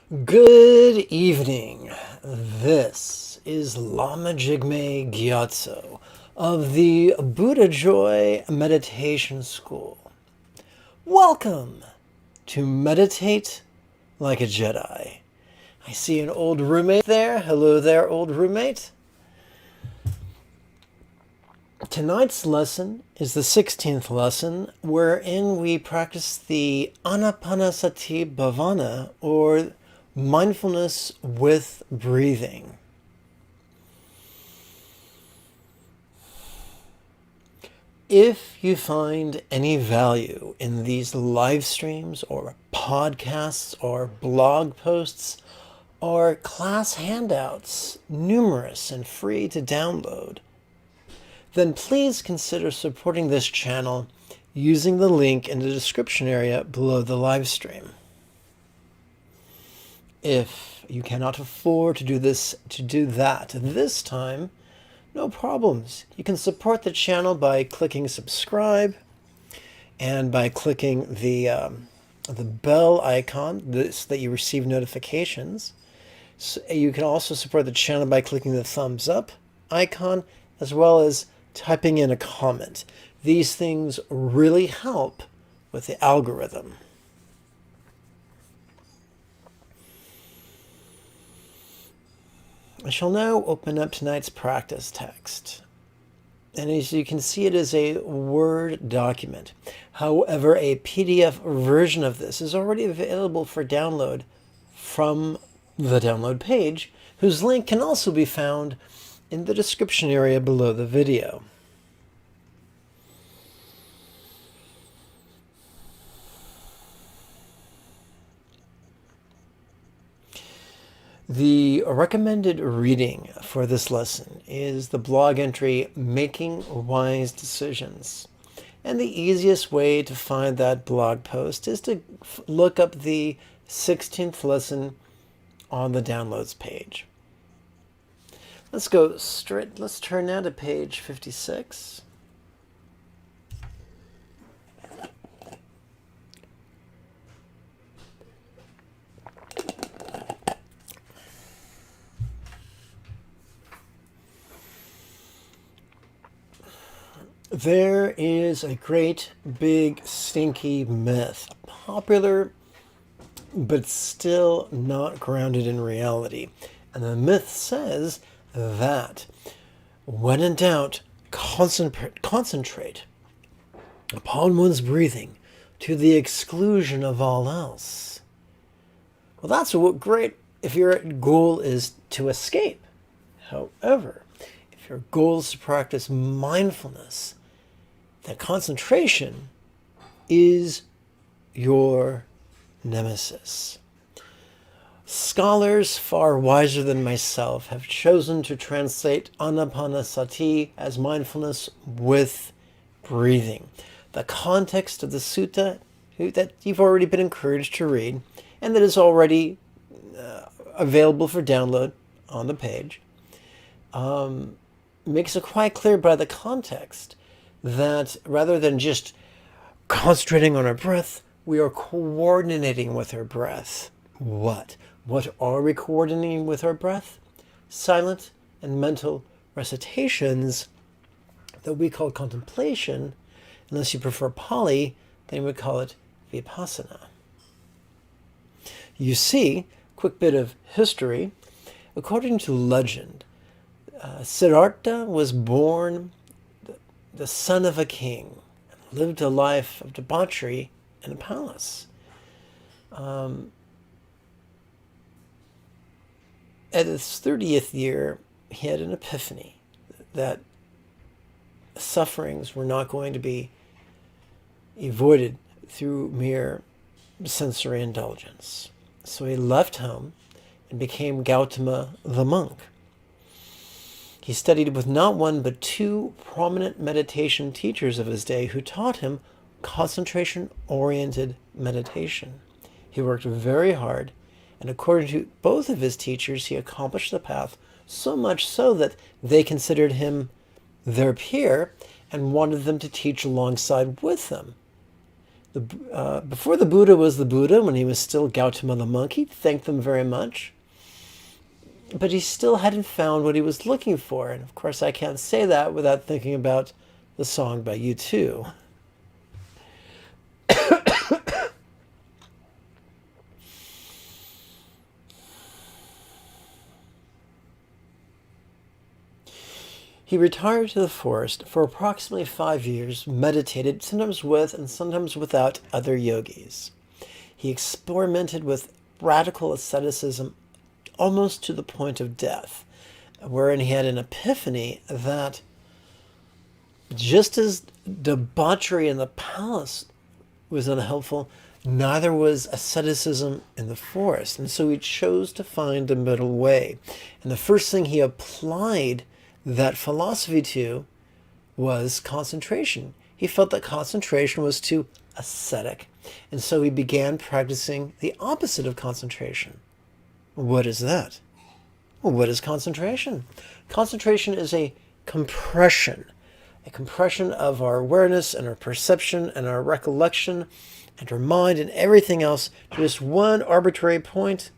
Good evening. This is Lama Jigme Gyatso of the Buddha Joy Meditation School. Welcome to Meditate Like a Jedi. I see an old roommate there. Hello there, old roommate. Tonight's lesson is the 16th lesson, wherein we practice the Anapanasati Bhavana, or mindfulness with breathing. If you find any value in these live streams or podcasts or blog posts or class handouts, numerous and free to download, then please consider supporting this channel using the link in the description area below the live stream. If you cannot afford to do that this time, no problems. You can support the channel by clicking subscribe and by clicking the bell icon so that you receive notifications. So you can also support the channel by clicking the thumbs up icon, as well as typing in a comment. These things really help with the algorithm. I shall now open up tonight's practice text. And as you can see, it is a Word document. However, a PDF version of this is already available for download from the download page, whose link can also be found in the description area below the video. The recommended reading for this lesson is the blog entry, Making Wise Decisions. And the easiest way to find that blog post is to look up the 16th lesson on the downloads page. Let's turn now to page 56. There is a great, big, stinky myth, popular, but still not grounded in reality. And the myth says that when in doubt, concentrate upon one's breathing to the exclusion of all else. Well, that's great if your goal is to escape. However, if your goal is to practice mindfulness, that concentration is your nemesis. Scholars far wiser than myself have chosen to translate anapanasati as mindfulness with breathing. The context of the sutta that you've already been encouraged to read and that is already available for download on the page makes it quite clear by the context that rather than just concentrating on our breath, we are coordinating with our breath. What? What are we coordinating with our breath? Silent and mental recitations that we call contemplation. Unless you prefer Pali, then we would call it vipassana. You see, quick bit of history. According to legend, Siddhartha was born the son of a king, and lived a life of debauchery in a palace. At his 30th year, he had an epiphany that sufferings were not going to be avoided through mere sensory indulgence. So he left home and became Gautama the monk. He studied with not one but two prominent meditation teachers of his day who taught him concentration-oriented meditation. He worked very hard, and according to both of his teachers, he accomplished the path, so much so that they considered him their peer and wanted them to teach alongside with them. Before the Buddha was the Buddha, when he was still Gautama the monk, he thanked them very much. But he still hadn't found what he was looking for. And of course, I can't say that without thinking about the song by U2. He retired to the forest for approximately 5 years, meditated, sometimes with and sometimes without other yogis. He experimented with radical asceticism almost to the point of death, wherein he had an epiphany that just as debauchery in the palace was unhelpful, neither was asceticism in the forest. And so he chose to find a middle way. And the first thing he applied that philosophy to was concentration. He felt that concentration was too ascetic. And so he began practicing the opposite of concentration. What is that? Well, what is concentration? Concentration is a compression of our awareness and our perception and our recollection and our mind and everything else to just one arbitrary point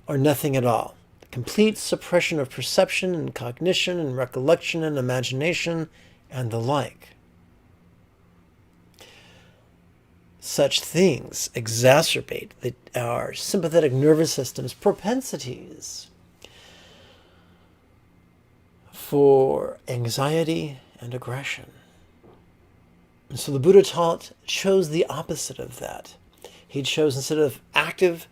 or nothing at all. Complete suppression of perception and cognition and recollection and imagination and the like. Such things exacerbate our sympathetic nervous system's propensities for anxiety and aggression. And so the Buddha chose the opposite of that. He chose, instead of active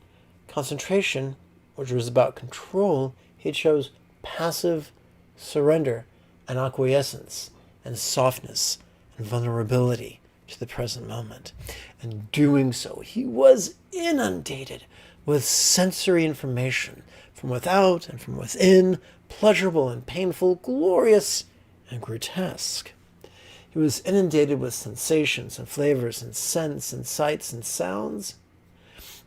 concentration, which was about control, he chose passive surrender and acquiescence and softness and vulnerability to the present moment. And doing so, he was inundated with sensory information from without and from within, pleasurable and painful, glorious and grotesque. He was inundated with sensations and flavors and scents and sights and sounds,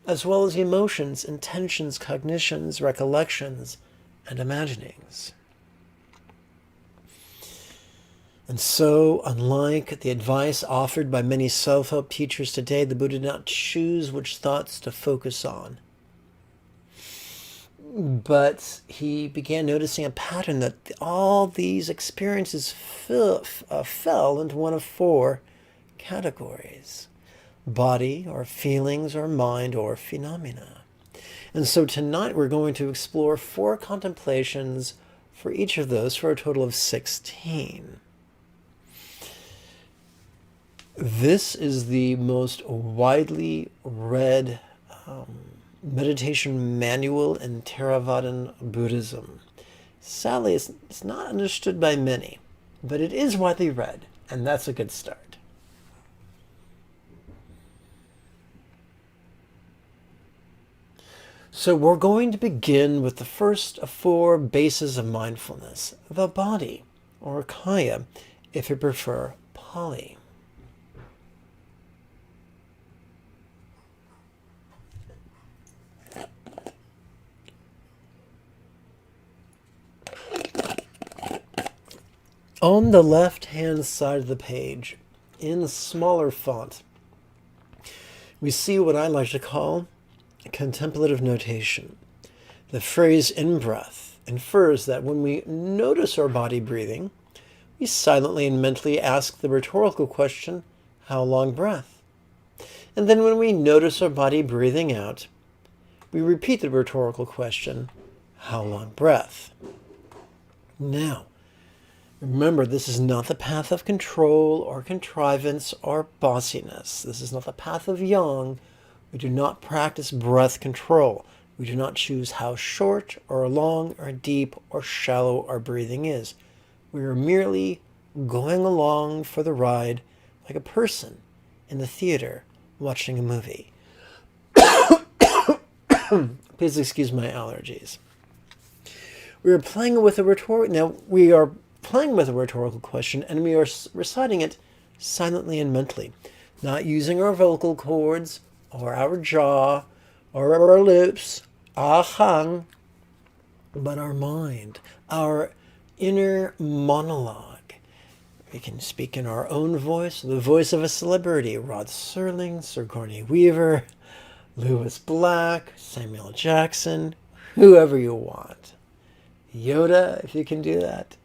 as well as emotions, intentions, cognitions, recollections, and imaginings. And so, unlike the advice offered by many self-help teachers today, the Buddha did not choose which thoughts to focus on. But he began noticing a pattern that all these experiences fell into one of 4 categories: body, or feelings, or mind, or phenomena. And so tonight we're going to explore 4 contemplations for each of those, for a total of 16. This is the most widely read meditation manual in Theravadan Buddhism. Sadly, it's not understood by many, but it is widely read, and that's a good start. So we're going to begin with the first of 4 bases of mindfulness, the body, or kaya, if you prefer Pali. On the left-hand side of the page, in smaller font, we see what I like to call contemplative notation. The phrase in-breath infers that when we notice our body breathing, we silently and mentally ask the rhetorical question, how long breath? And then when we notice our body breathing out, we repeat the rhetorical question, how long breath? Now, remember, this is not the path of control or contrivance or bossiness. This is not the path of yang. We do not practice breath control. We do not choose how short or long or deep or shallow our breathing is. We are merely going along for the ride like a person in the theater watching a movie. Please excuse my allergies. We are playing with a rhetorical question, and we are reciting it silently and mentally, not using our vocal cords or our jaw or our lips, ahang, but our mind, our inner monologue, We can speak in our own voice, the voice of a celebrity, Rod Serling, Sigourney Weaver, Lewis Black, Samuel Jackson, whoever you want. Yoda, if you can do that.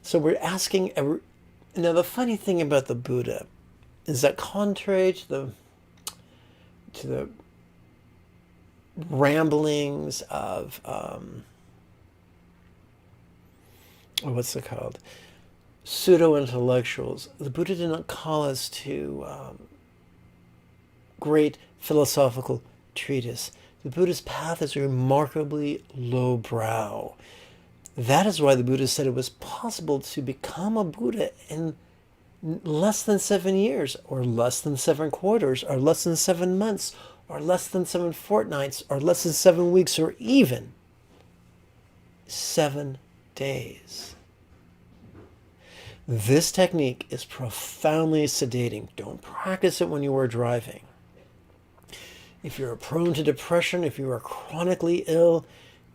So we're asking. Now, the funny thing about the Buddha is that, contrary to the ramblings of what's it called? Pseudo-intellectuals, the Buddha did not call us to great philosophical treatise. The Buddha's path is remarkably lowbrow. That is why the Buddha said it was possible to become a Buddha in less than 7 years, or less than 7 quarters, or less than 7 months, or less than 7 fortnights, or less than 7 weeks, or even 7 days. This technique is profoundly sedating. Don't practice it when you are driving. If you're prone to depression, if you are chronically ill,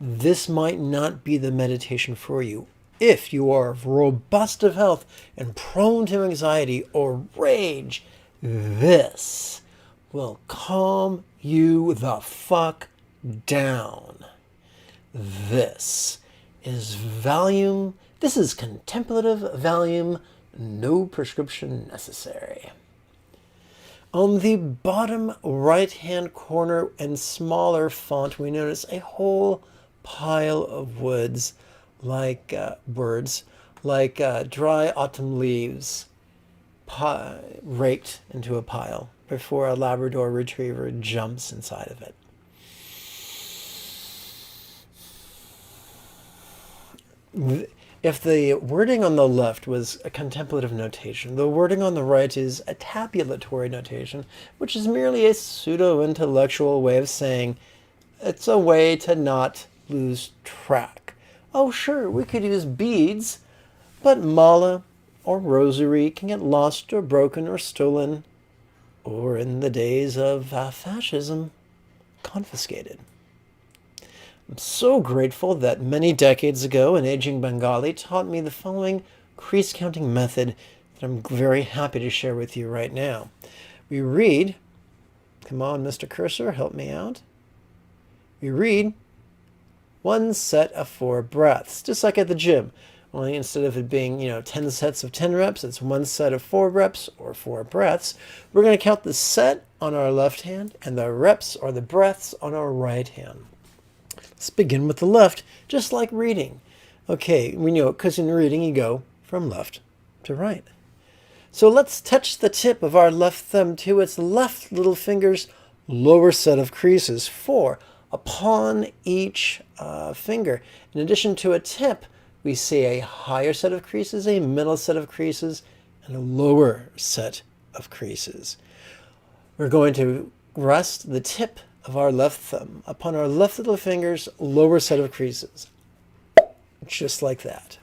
this might not be the meditation for you. If you are robust of health and prone to anxiety or rage, this will calm you the fuck down. This is Valium. This is contemplative Valium, no prescription necessary. On the bottom right-hand corner in smaller font, we notice a whole pile of birds, like dry autumn leaves raked into a pile before a Labrador retriever jumps inside of it. If the wording on the left was a contemplative notation, the wording on the right is a tabulatory notation, which is merely a pseudo-intellectual way of saying it's a way to not lose track. Oh, sure, we could use beads, but mala or rosary can get lost or broken or stolen, or in the days of fascism, confiscated. I'm so grateful that many decades ago an aging Bengali taught me the following crease counting method that I'm very happy to share with you right now. We read, come on, Mr. Cursor, help me out. We read 1 set of 4 breaths, just like at the gym. Only instead of it being, 10 sets of 10 reps, it's 1 set of 4 reps or 4 breaths. We're going to count the set on our left hand and the reps or the breaths on our right hand. Let's begin with the left, just like reading. Okay, we know it because in reading you go from left to right. So let's touch the tip of our left thumb to its left little finger's lower set of creases, 4 upon each finger. In addition to a tip, we see a higher set of creases, a middle set of creases, and a lower set of creases. We're going to rest the tip of our left thumb upon our left little finger's lower set of creases. Just like that.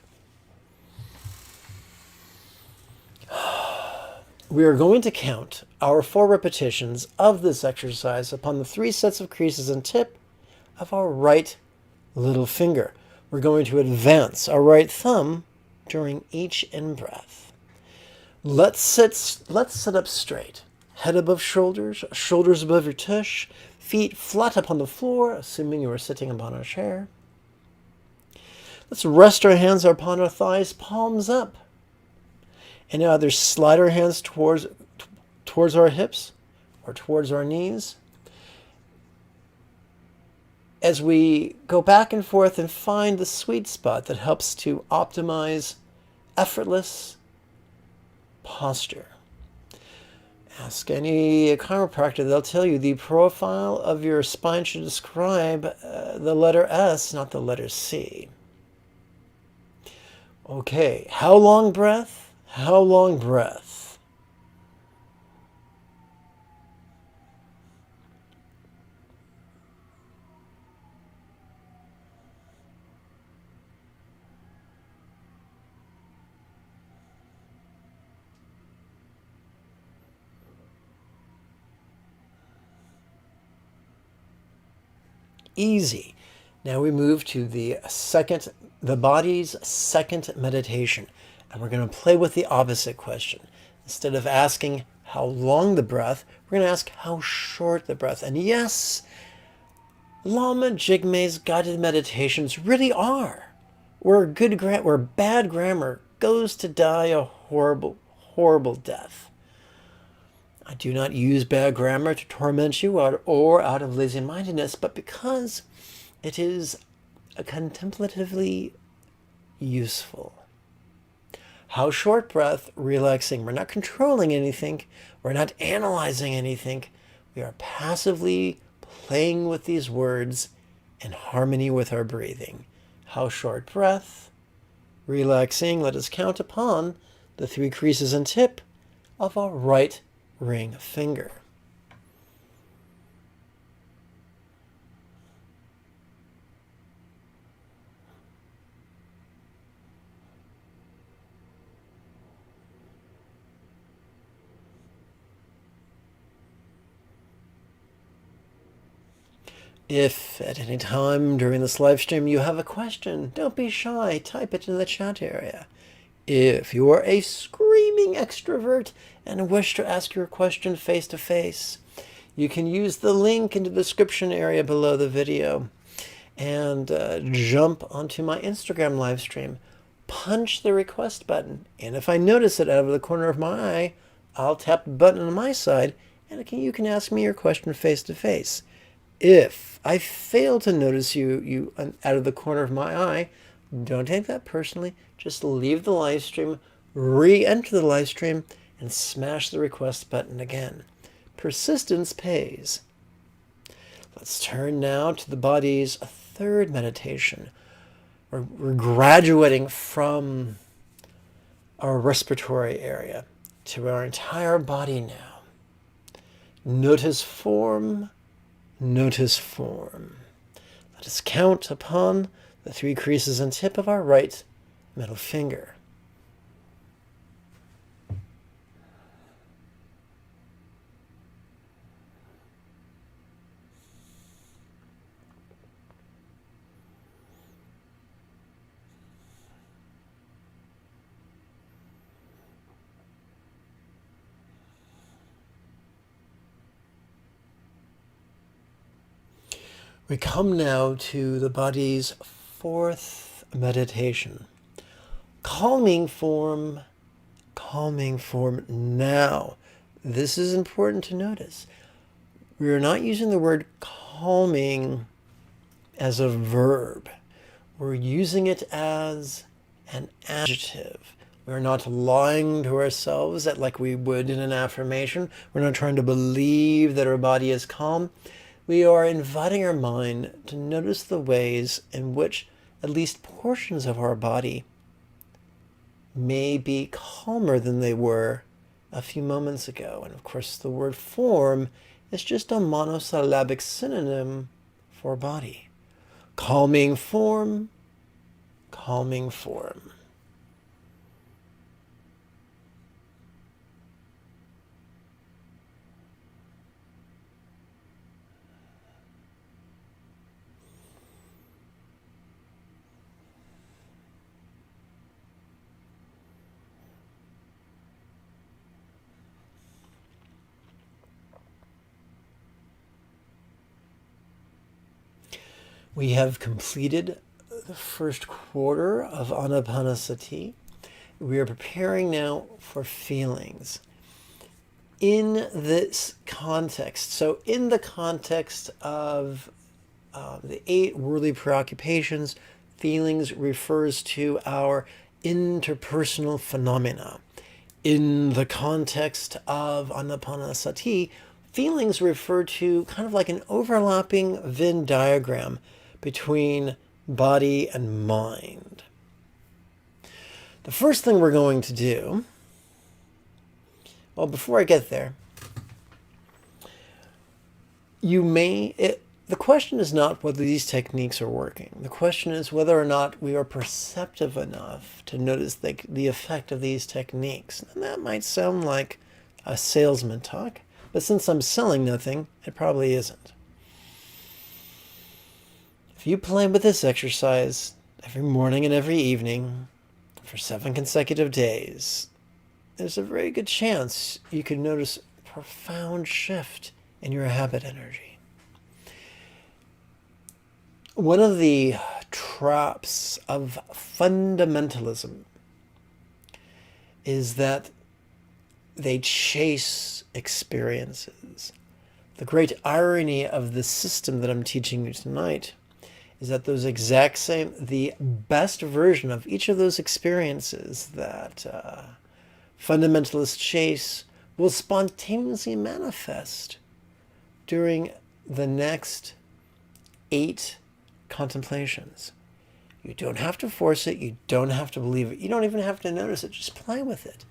We are going to count our 4 repetitions of this exercise upon the 3 sets of creases and tip of our right little finger. We're going to advance our right thumb during each in-breath. Let's sit up straight. Head above shoulders, shoulders above your tush, feet flat upon the floor, assuming you are sitting upon a chair. Let's rest our hands upon our thighs, palms up. And now either slide our hands towards our hips or towards our knees as we go back and forth and find the sweet spot that helps to optimize effortless posture. Ask any chiropractor, they'll tell you the profile of your spine should describe the letter S, not the letter C. Okay, how long breath? How long breath? Easy. Now we move to the body's second meditation. And we're going to play with the opposite question. Instead of asking how long the breath, we're going to ask how short the breath. And yes, Lama Jigme's guided meditations really are where bad grammar goes to die a horrible, horrible death. I do not use bad grammar to torment you or out of lazy-mindedness, but because it is contemplatively useful. How short breath, relaxing. We're not controlling anything. We're not analyzing anything. We are passively playing with these words in harmony with our breathing. How short breath, relaxing. Let us count upon the 3 creases and tip of our right ring finger. If at any time during this live stream you have a question, don't be shy, type it in the chat area. If you are a screaming extrovert and wish to ask your question face to face, you can use the link in the description area below the video and jump onto my Instagram live stream, punch the request button, and if I notice it out of the corner of my eye, I'll tap the button on my side and you can ask me your question face to face. If I fail to notice you out of the corner of my eye, don't take that personally. Just leave the live stream, re-enter the live stream, and smash the request button again. Persistence pays. Let's turn now to the body's third meditation. We're graduating from our respiratory area to our entire body now. Notice form. Notice form. Let us count upon the 3 creases and tip of our right middle finger. We come now to the body's 4th meditation. Calming form now. This is important to notice. We are not using the word calming as a verb. We're using it as an adjective. We're not lying to ourselves like we would in an affirmation. We're not trying to believe that our body is calm. We are inviting our mind to notice the ways in which at least portions of our body may be calmer than they were a few moments ago. And of course, the word form is just a monosyllabic synonym for body. Calming form, calming form. We have completed the first quarter of Anapanasati. We are preparing now for feelings. In this context, so in the context of the 8 worldly preoccupations, feelings refers to our interpersonal phenomena. In the context of Anapanasati, feelings refer to kind of like an overlapping Venn diagram between body and mind. The first thing we're going to do, well, before I get there, the question is not whether these techniques are working. The question is whether or not we are perceptive enough to notice the effect of these techniques. And that might sound like a salesman talk, but since I'm selling nothing, it probably isn't. If you play with this exercise every morning and every evening for 7 consecutive days, there's a very good chance you could notice a profound shift in your habit energy. One of the traps of fundamentalism is that they chase experiences. The great irony of the system that I'm teaching you tonight is that the best version of each of those experiences that fundamentalists chase will spontaneously manifest during the next 8 contemplations. You don't have to force it. You don't have to believe it. You don't even have to notice it. Just play with it.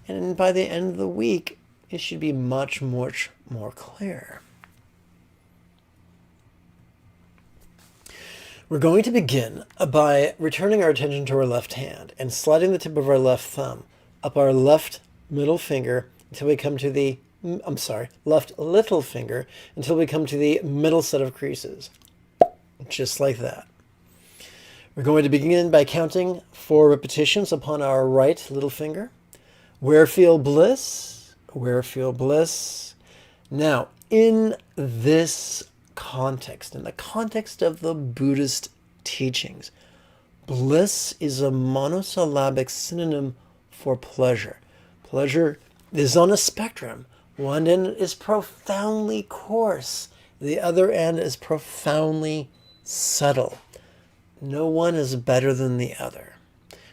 And by the end of the week, it should be much, much more clear. We're going to begin by returning our attention to our left hand and sliding the tip of our left thumb up our left middle finger until we come to the, left little finger until we come to the middle set of creases. Just like that. We're going to begin by counting 4 repetitions upon our right little finger. Where feel bliss, where feel bliss. Now, in this context, in the context of the Buddhist teachings, bliss is a monosyllabic synonym for pleasure. Pleasure is on a spectrum. One end is profoundly coarse. The other end is profoundly subtle. No one is better than the other.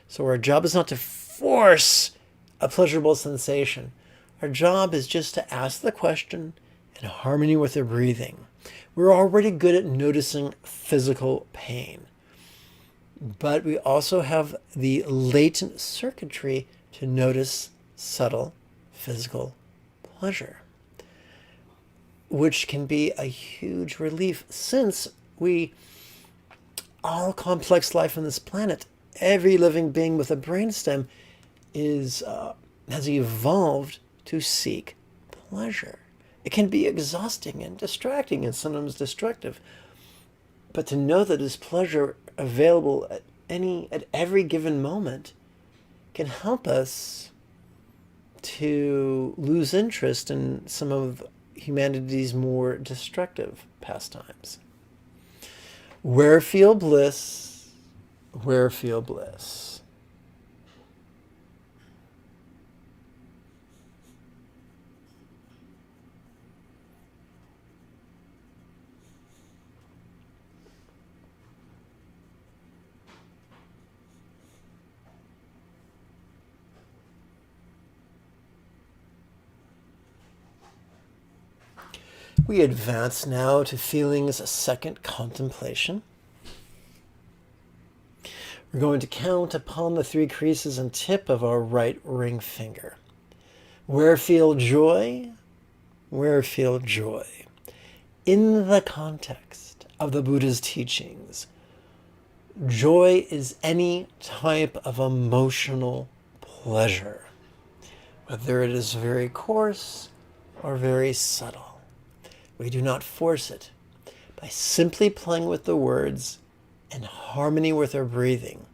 So our job is not to force a pleasurable sensation. Our job is just to ask the question in harmony with the breathing. We're already good at noticing physical pain, but we also have the latent circuitry to notice subtle physical pleasure, which can be a huge relief since all complex life on this planet, every living being with a brainstem has evolved to seek pleasure. It can be exhausting and distracting and sometimes destructive. But to know that there's pleasure available at every given moment can help us to lose interest in some of humanity's more destructive pastimes. Where feel bliss, where feel bliss. We advance now to feelings second contemplation. We're going to count upon the 3 creases and tip of our right ring finger. Where feel joy? Where feel joy? In the context of the Buddha's teachings, joy is any type of emotional pleasure, whether it is very coarse or very subtle. We do not force it. By simply playing with the words in harmony with our breathing,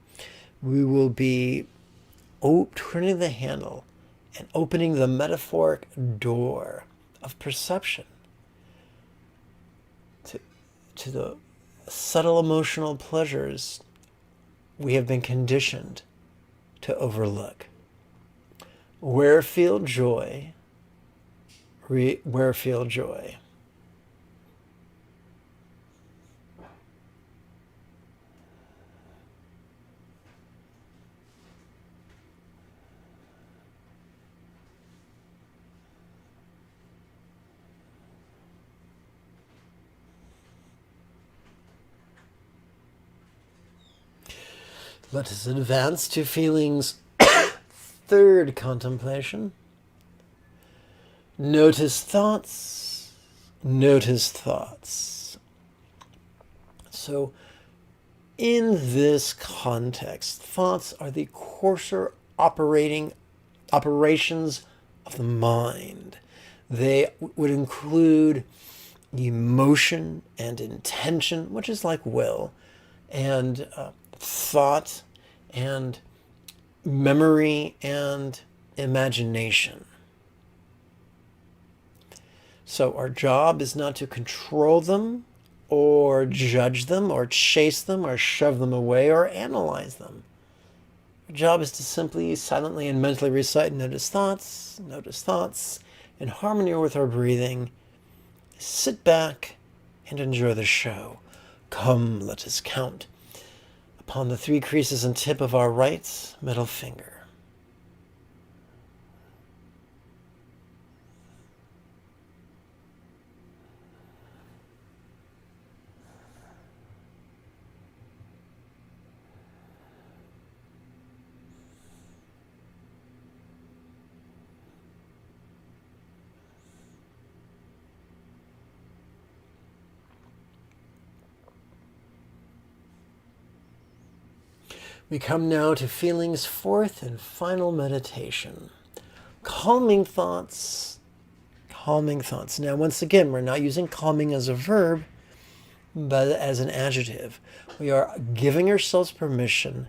we will be turning the handle and opening the metaphoric door of perception to the subtle emotional pleasures we have been conditioned to overlook. Where feel joy? Where feel joy? Let us advance to feelings third contemplation. Notice thoughts. Notice thoughts. So, in this context, thoughts are the coarser operations of the mind. They would include emotion and intention, which is like will, and thought and memory and imagination. So our job is not to control them or judge them or chase them or shove them away or analyze them. Our job is to simply silently and mentally recite notice thoughts, in harmony with our breathing. Sit back and enjoy the show. Come, let us count upon the 3 creases and tip of our right middle finger. We come now to feeling's 4th and final meditation. Calming thoughts. Calming thoughts. Now, once again, we're not using calming as a verb, but as an adjective. We are giving ourselves permission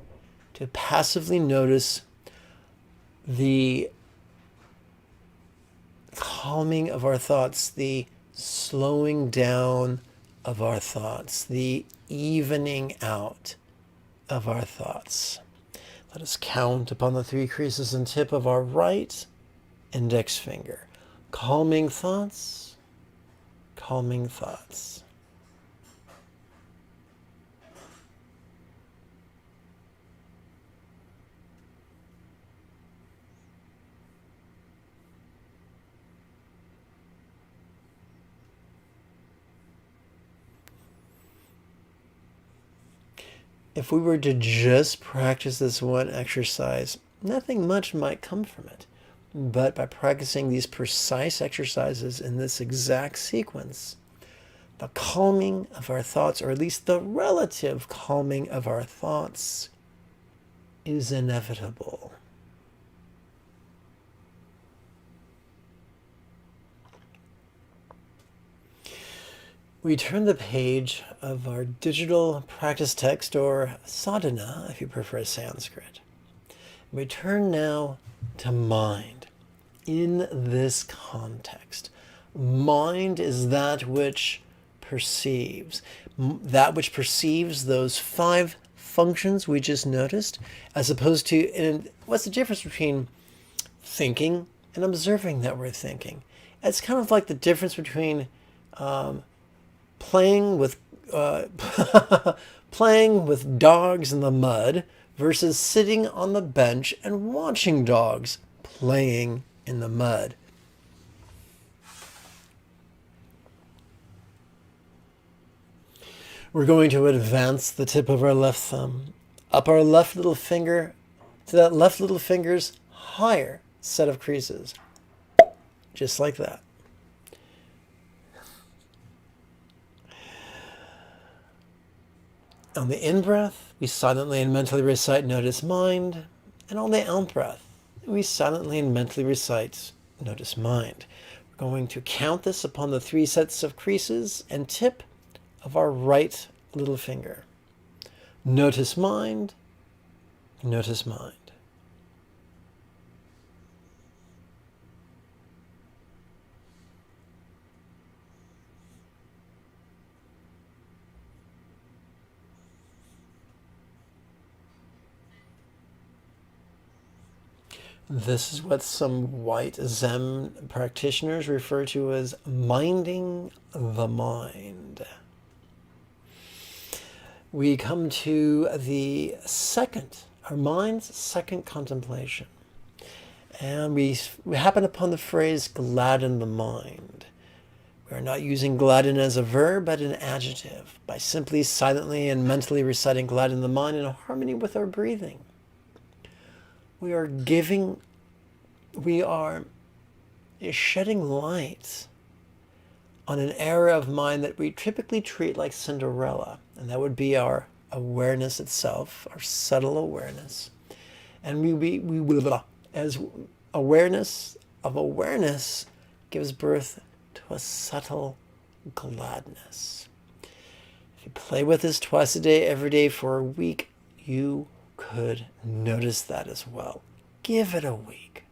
to passively notice the calming of our thoughts, the slowing down of our thoughts, the evening out of our thoughts. Let us count upon the 3 creases and tip of our right index finger. Calming thoughts, calming thoughts. If we were to just practice this one exercise, nothing much might come from it. But by practicing these precise exercises in this exact sequence, the calming of our thoughts, or at least the relative calming of our thoughts, is inevitable. We turn the page of our digital practice text, or sadhana, if you prefer Sanskrit. We turn now to mind. In this context, mind is that which perceives. That which perceives those 5 functions we just noticed, as opposed to, and what's the difference between thinking and observing that we're thinking? It's kind of like the difference between playing with playing with dogs in the mud versus sitting on the bench and watching dogs playing in the mud. We're going to advance the tip of our left thumb up our left little finger to that left little finger's higher set of creases. Just like that. On the in-breath, we silently and mentally recite notice mind. And on the out-breath, we silently and mentally recite notice mind. We're going to count this upon the 3 sets of creases and tip of our right little finger. Notice mind, notice mind. This is what some white Zen practitioners refer to as minding the mind. We come to the our mind's second contemplation. And we happen upon the phrase gladden the mind. We are not using gladden as a verb, but an adjective, by simply silently and mentally reciting gladden the mind in harmony with our breathing. We are shedding light on an area of mind that we typically treat like Cinderella, and that would be our awareness itself, our subtle awareness. And we will, as awareness of awareness gives birth to a subtle gladness. If you play with this twice a day, every day for a week, you could notice that as well. Give it a week.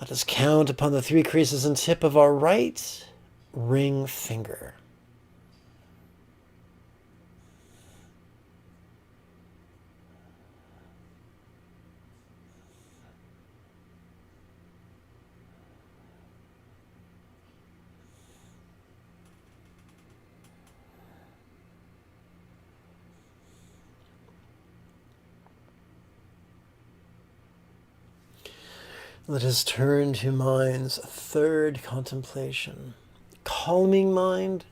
Let us count upon the 3 creases and tip of our right ring finger. Let us turn to mind's third contemplation. Calming mind,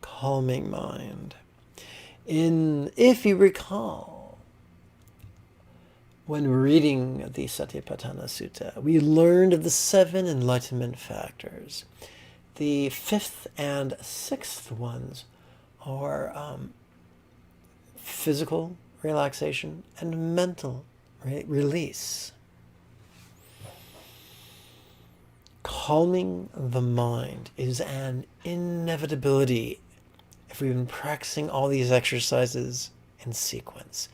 calming mind. If you recall, when reading the Satipatthana Sutta, we learned of the 7 enlightenment factors. The 5th and 6th ones are physical relaxation and mental release. Calming the mind is an inevitability if we've been practicing all these exercises in sequence.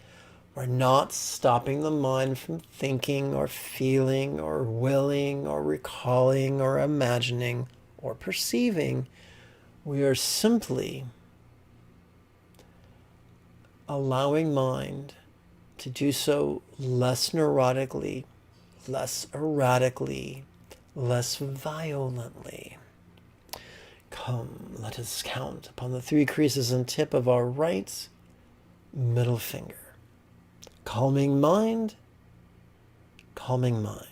We're not stopping the mind from thinking or feeling or willing or recalling or imagining or perceiving. We are simply allowing mind to do so less neurotically, less erratically, less violently. Come, let us count upon the 3 creases and tip of our right middle finger. Calming mind, calming mind.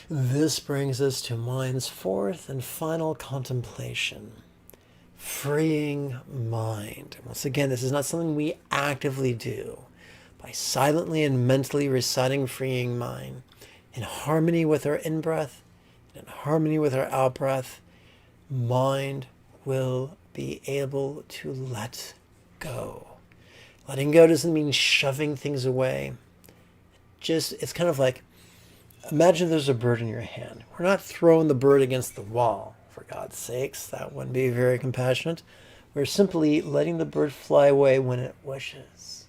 This brings us to mind's 4th and final contemplation, freeing mind. Once again, this is not something we actively do. By silently and mentally reciting freeing mind, in harmony with our in-breath, in harmony with our out-breath, mind will be able to let go. Letting go doesn't mean shoving things away. It's kind of like, imagine there's a bird in your hand. We're not throwing the bird against the wall, for God's sakes. That wouldn't be very compassionate. We're simply letting the bird fly away when it wishes.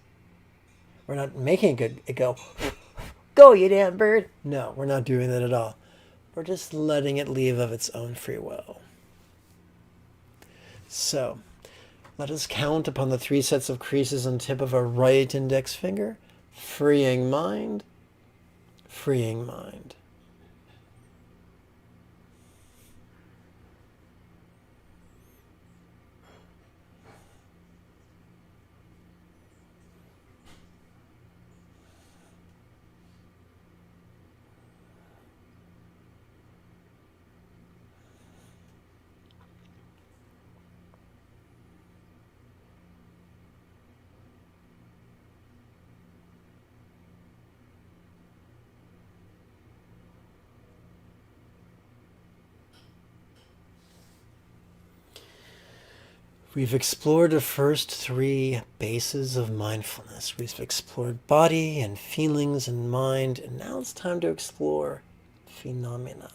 We're not making it go, go you damn bird. No, we're not doing that at all. We're just letting it leave of its own free will. So, let us count upon the 3 sets of creases on the tip of our right index finger, freeing mind, freeing mind. We've explored the first 3 bases of mindfulness. We've explored body and feelings and mind, and now it's time to explore phenomena.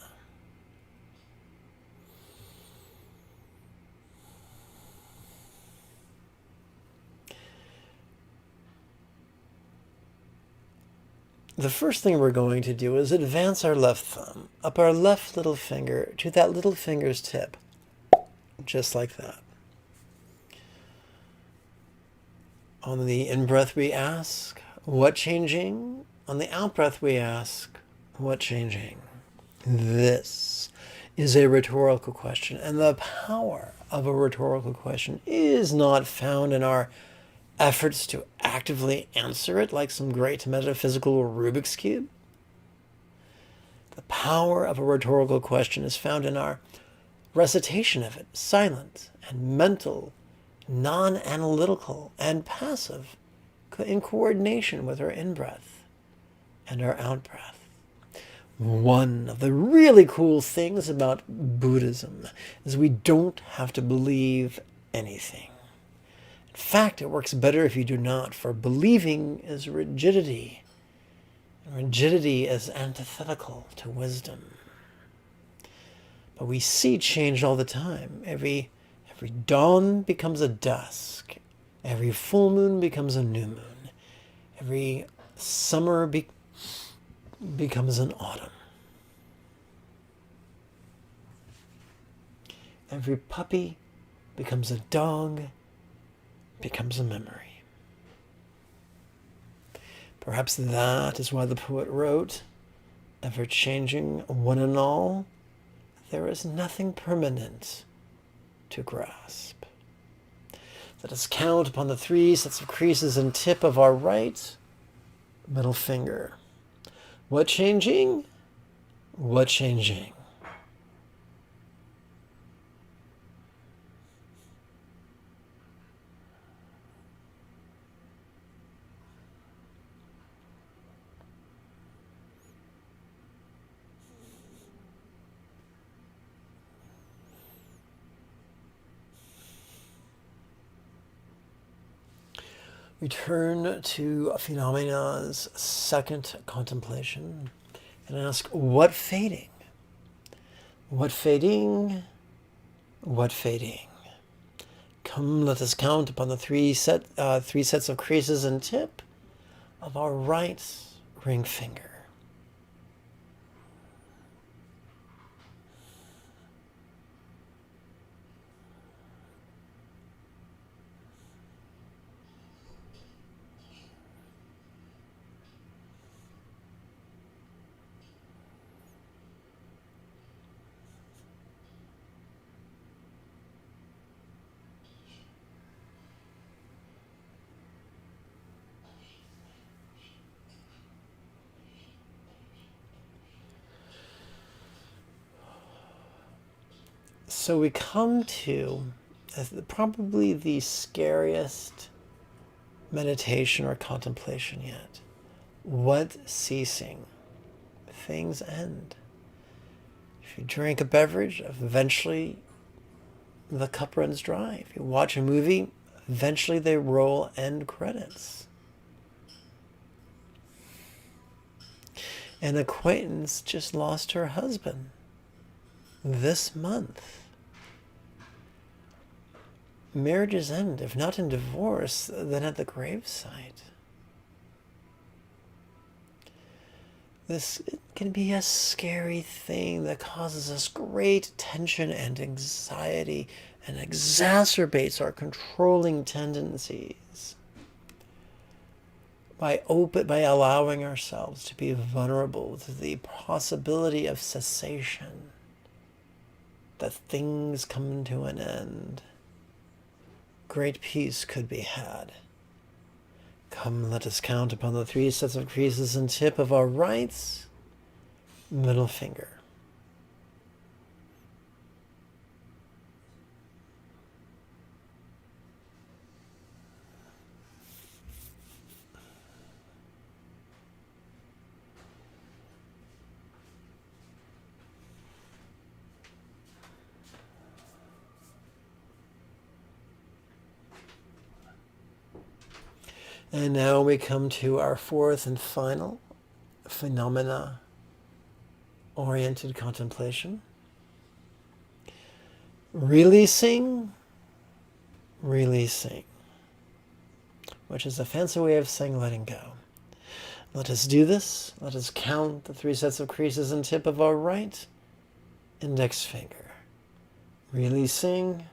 The first thing we're going to do is advance our left thumb up our left little finger to that little finger's tip, just like that. On the in-breath we ask, what changing? On the out-breath we ask, what changing? This is a rhetorical question, and the power of a rhetorical question is not found in our efforts to actively answer it like some great metaphysical Rubik's Cube. The power of a rhetorical question is found in our recitation of it, silent and mental, non-analytical and passive in coordination with our in-breath and our out-breath. One of the really cool things about Buddhism is we don't have to believe anything. In fact, it works better if you do not, for believing is rigidity. And rigidity is antithetical to wisdom. But we see change all the time. Every dawn becomes a dusk. Every full moon becomes a new moon. Every summer becomes an autumn. Every puppy becomes a dog, becomes a memory. Perhaps that is why the poet wrote, ever-changing one and all, there is nothing permanent to grasp. Let us count upon the 3 sets of creases and tip of our right middle finger. What changing? What changing? Return to phenomena's second contemplation and ask, what fading? What fading? What fading? Come, let us count upon the 3 sets of creases and tip of our right ring finger. So we come to probably the scariest meditation or contemplation yet. What ceasing? Things end. If you drink a beverage, eventually the cup runs dry. If you watch a movie, eventually they roll end credits. An acquaintance just lost her husband this month. Marriages end, if not in divorce, then at the gravesite. This can be a scary thing that causes us great tension and anxiety and exacerbates our controlling tendencies. By allowing ourselves to be vulnerable to the possibility of cessation, that things come to an end, great peace could be had. Come, let us count upon the 3 sets of creases and tip of our right middle finger. And now we come to our 4th and final phenomena-oriented contemplation. Releasing, which is a fancy way of saying letting go. Let us do this. Let us count the 3 sets of creases and tip of our right index finger. Releasing.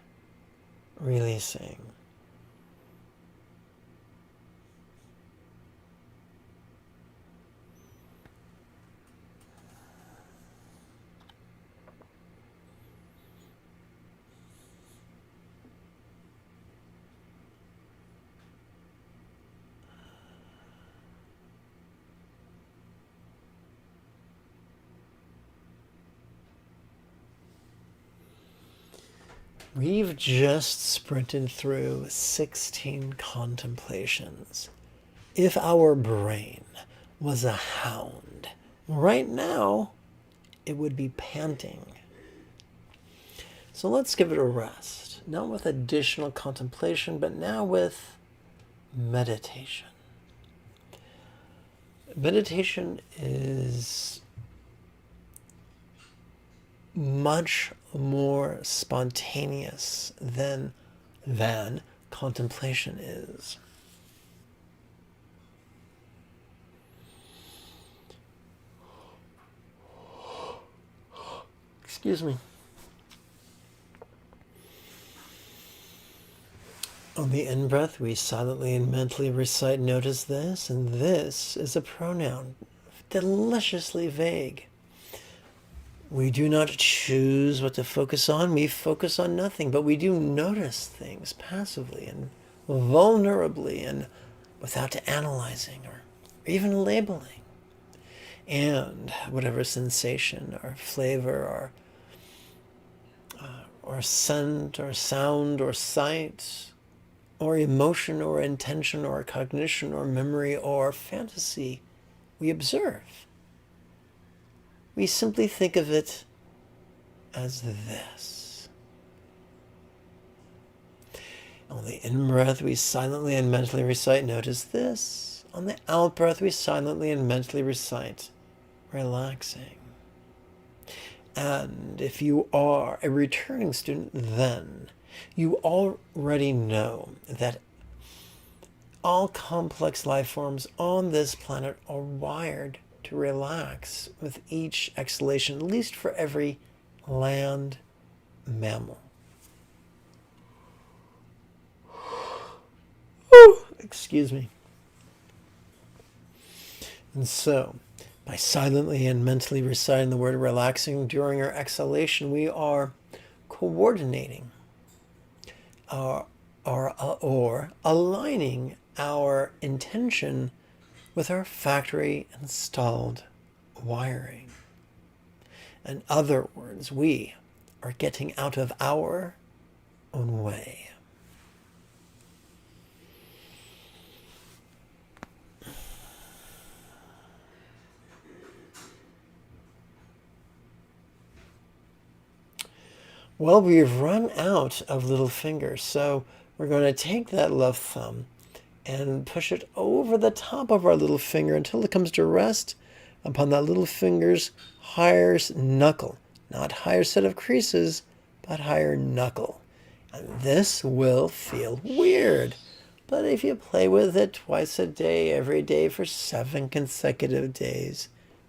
We've just sprinted through 16 contemplations. If our brain was a hound, right now it would be panting. So let's give it a rest, not with additional contemplation, but now with meditation. Meditation is much more spontaneous than contemplation is. Excuse me. On the in-breath, we silently and mentally recite, notice this, and this is a pronoun, deliciously vague. We do not choose what to focus on. We focus on nothing, but we do notice things passively and vulnerably and without analyzing or even labeling. And whatever sensation or flavor or scent or sound or sight or emotion or intention or cognition or memory or fantasy we observe, we simply think of it as this. On the in-breath, we silently and mentally recite, notice this. On the out-breath, we silently and mentally recite, relaxing. And if you are a returning student, then you already know that all complex life forms on this planet are wired to relax with each exhalation, at least for every land mammal. Excuse me. And so, by silently and mentally reciting the word relaxing during our exhalation, we are coordinating or aligning our intention with our factory installed wiring. In other words, we are getting out of our own way. Well, we've run out of little fingers, so we're going to take that left thumb and push it over the top of our little finger until it comes to rest upon that little finger's higher knuckle. Not higher set of creases, but higher knuckle. And this will feel weird. But if you play with it twice a day, every day for 7 consecutive days,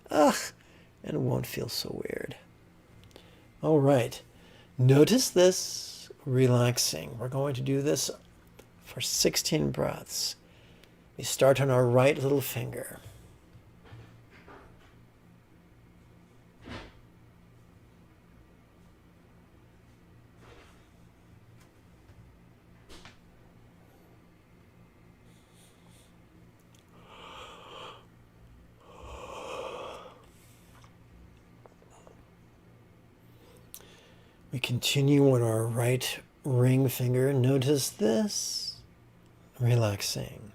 it won't feel so weird. All right. Notice this, relaxing. We're going to do this for 16 breaths. We start on our right little finger. We continue on our right ring finger. Notice this, relaxing.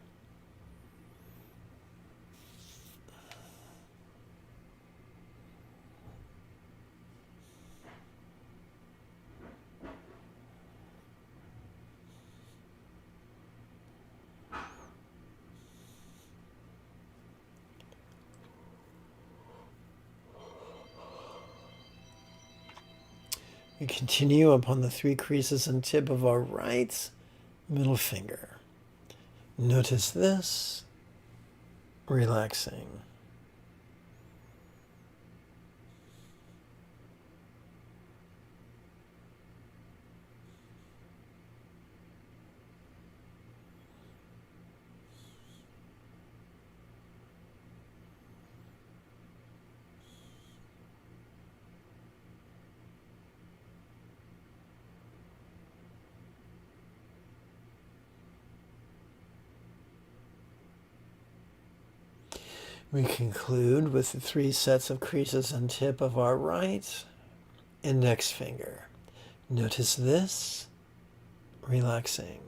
We continue upon the 3 creases and tip of our right middle finger. Notice this, relaxing. We conclude with the 3 sets of creases and tip of our right index finger. Notice this relaxing.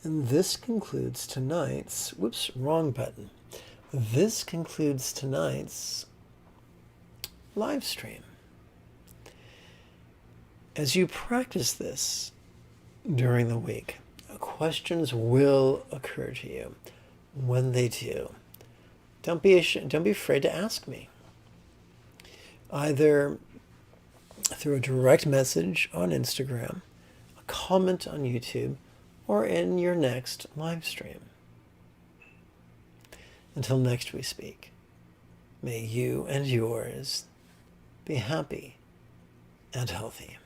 And this concludes tonight's, whoops, wrong button. This concludes tonight's live stream. As you practice this during the week, questions will occur to you. When they do, don't be afraid to ask me. Either through a direct message on Instagram, a comment on YouTube, or in your next live stream. Until next we speak, may you and yours be happy and healthy.